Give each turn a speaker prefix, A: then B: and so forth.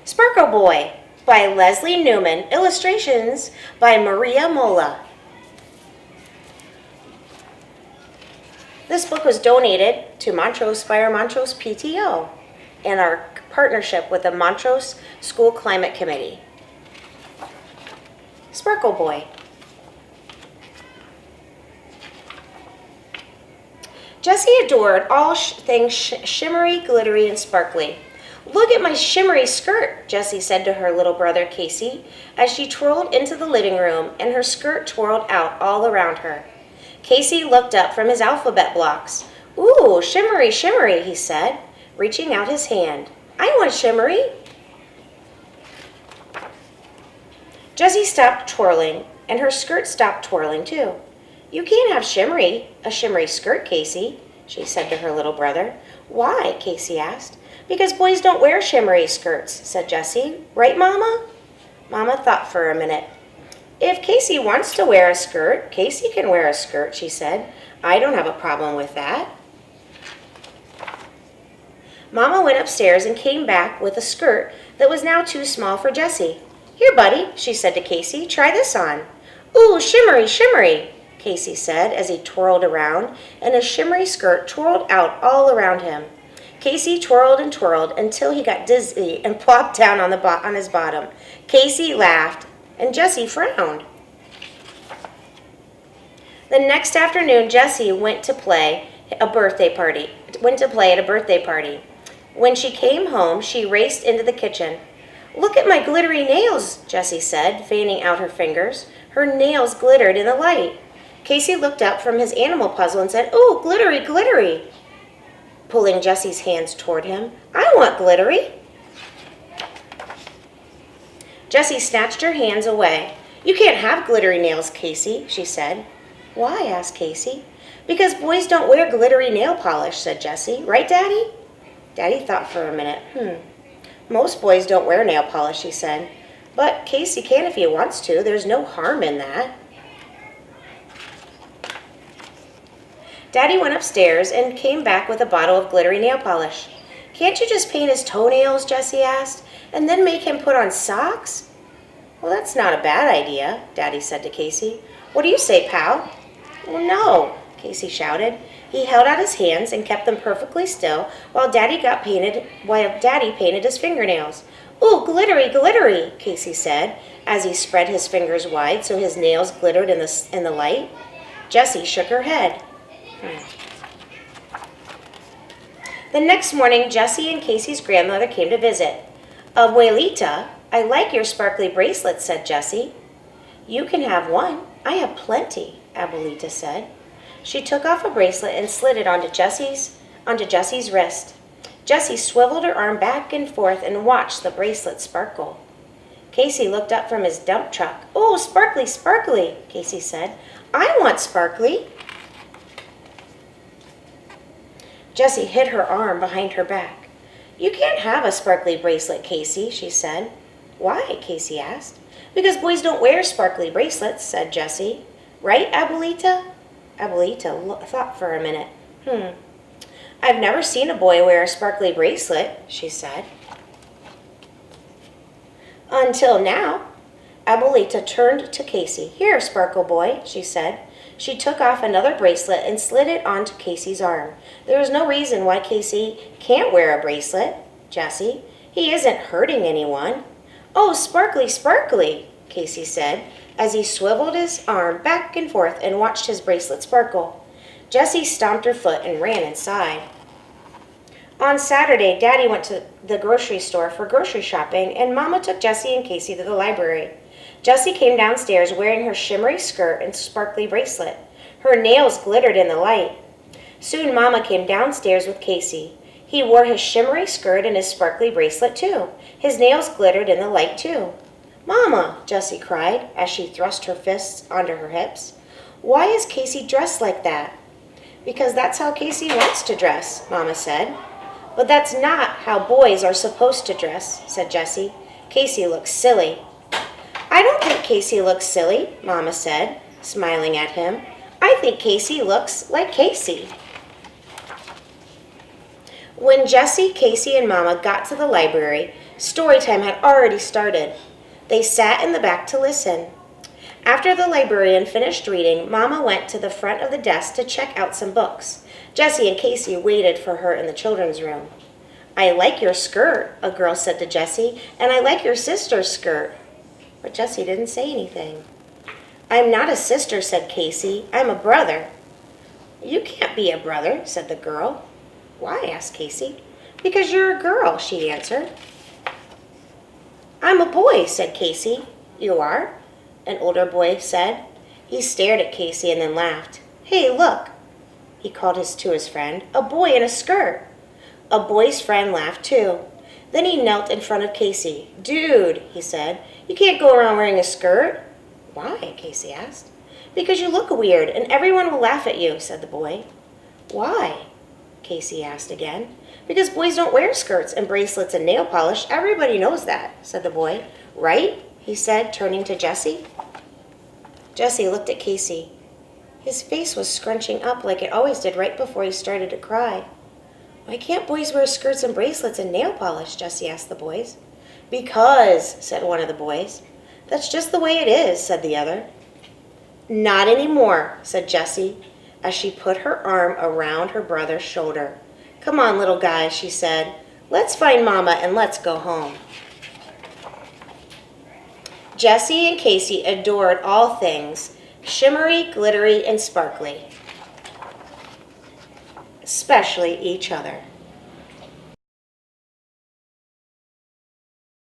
A: Sparkle Boy by Leslea Newman. Illustrations by Maria Mola. This book was donated to Montrose by our Montrose PTO and our partnership with the Montrose School Climate Committee. Sparkle Boy. Jessie adored all things shimmery, glittery, and sparkly. "Look at my shimmery skirt," Jessie said to her little brother Casey as she twirled into the living room and her skirt twirled out all around her. Casey looked up from his alphabet blocks. "Ooh, shimmery, shimmery," he said, reaching out his hand. "I want shimmery." Jessie stopped twirling, and her skirt stopped twirling too. "You can't have a shimmery skirt, Casey," she said to her little brother. "Why?" Casey asked. "Because boys don't wear shimmery skirts," said Jessie. "Right, Mama?" Mama thought for a minute. "If Casey wants to wear a skirt, Casey can wear a skirt," she said. "I don't have a problem with that." Mama went upstairs and came back with a skirt that was now too small for Jessie. "Here, buddy," she said to Casey, "try this on." "Ooh, shimmery, shimmery," Casey said as he twirled around, and his shimmery skirt twirled out all around him. Casey twirled and twirled until he got dizzy and plopped down on his bottom. Casey laughed, and Jessie frowned. The next afternoon, Jessie went to play at a birthday party. When she came home, she raced into the kitchen. "Look at my glittery nails," Jessie said, fanning out her fingers. Her nails glittered in the light. Casey looked up from his animal puzzle and said, "Ooh, glittery, glittery," pulling Jessie's hands toward him. "I want glittery." Jessie snatched her hands away. "You can't have glittery nails, Casey," she said. "Why?" asked Casey. "Because boys don't wear glittery nail polish," said Jessie. "Right, Daddy?" Daddy thought for a minute. "Most boys don't wear nail polish," he said. "But Casey can if he wants to. There's no harm in that." Daddy went upstairs and came back with a bottle of glittery nail polish. "Can't you just paint his toenails?" Jessie asked, "and then make him put on socks?" "Well, that's not a bad idea," Daddy said to Casey. "What do you say, pal?" "Well, no," Casey shouted. He held out his hands and kept them perfectly still while Daddy painted his fingernails. "Ooh, glittery, glittery," Casey said as he spread his fingers wide so his nails glittered in the light. Jessie shook her head. The next morning, Jessie and Casey's grandmother came to visit. "Abuelita, I like your sparkly bracelet," said Jessie. "You can have one. I have plenty," Abuelita said. She took off a bracelet and slid it onto Jessie's wrist. Jessie swiveled her arm back and forth and watched the bracelet sparkle. Casey looked up from his dump truck. "Oh, sparkly, sparkly," Casey said. "I want sparkly." Jessie hid her arm behind her back. "You can't have a sparkly bracelet, Casey," she said. "Why?" Casey asked. "Because boys don't wear sparkly bracelets," said Jessie. "Right, Abuelita?" Abuelita thought for a minute. "I've never seen a boy wear a sparkly bracelet," she said. "Until now." Abuelita turned to Casey. "Here, Sparkle Boy," she said. She took off another bracelet and slid it onto Casey's arm. "There is no reason why Casey can't wear a bracelet, Jessie. He isn't hurting anyone." "Oh, sparkly, sparkly," Casey said, as he swiveled his arm back and forth and watched his bracelet sparkle. Jessie stomped her foot and ran inside. On Saturday, Daddy went to the grocery store for grocery shopping, and Mama took Jessie and Casey to the library. Jessie came downstairs wearing her shimmery skirt and sparkly bracelet. Her nails glittered in the light. Soon Mama came downstairs with Casey. He wore his shimmery skirt and his sparkly bracelet too. His nails glittered in the light too. "Mama," Jessie cried as she thrust her fists onto her hips. "Why is Casey dressed like that?" "Because that's how Casey wants to dress," Mama said. "But that's not how boys are supposed to dress," said Jessie. "Casey looks silly." "I don't think Casey looks silly," Mama said, smiling at him. "I think Casey looks like Casey." When Jessie, Casey, and Mama got to the library, Story time had already started. They sat in the back to listen. After the librarian finished reading, Mama went to the front of the desk to check out some books. Jessie and Casey waited for her in the children's room. "I like your skirt," a girl said to Jessie, "and I like your sister's skirt." But Jessie didn't say anything. "I'm not a sister," said Casey. "I'm a brother." "You can't be a brother," said the girl. "Why?" asked Casey. "Because you're a girl," she answered. "I'm a boy," said Casey. "You are?" an older boy said. He stared at Casey and then laughed. "Hey, look," he called to his friend, "a boy in a skirt." A boy's friend laughed too. Then he knelt in front of Casey. "Dude," he said, "you can't go around wearing a skirt." "Why?" Casey asked. "Because you look weird and everyone will laugh at you," said the boy. "Why?" Casey asked again. "Because boys don't wear skirts and bracelets and nail polish. Everybody knows that," said the boy. "Right?" he said, turning to Jessie. Jessie looked at Casey. His face was scrunching up like it always did right before he started to cry. "Why can't boys wear skirts and bracelets and nail polish?" Jessie asked the boys. "Because," said one of the boys. "That's just the way it is," said the other. "Not anymore," said Jessie, as she put her arm around her brother's shoulder. "Come on, little guy," she said. "Let's find Mama and let's go home." Jessie and Casey adored all things shimmery, glittery, and sparkly, especially each other.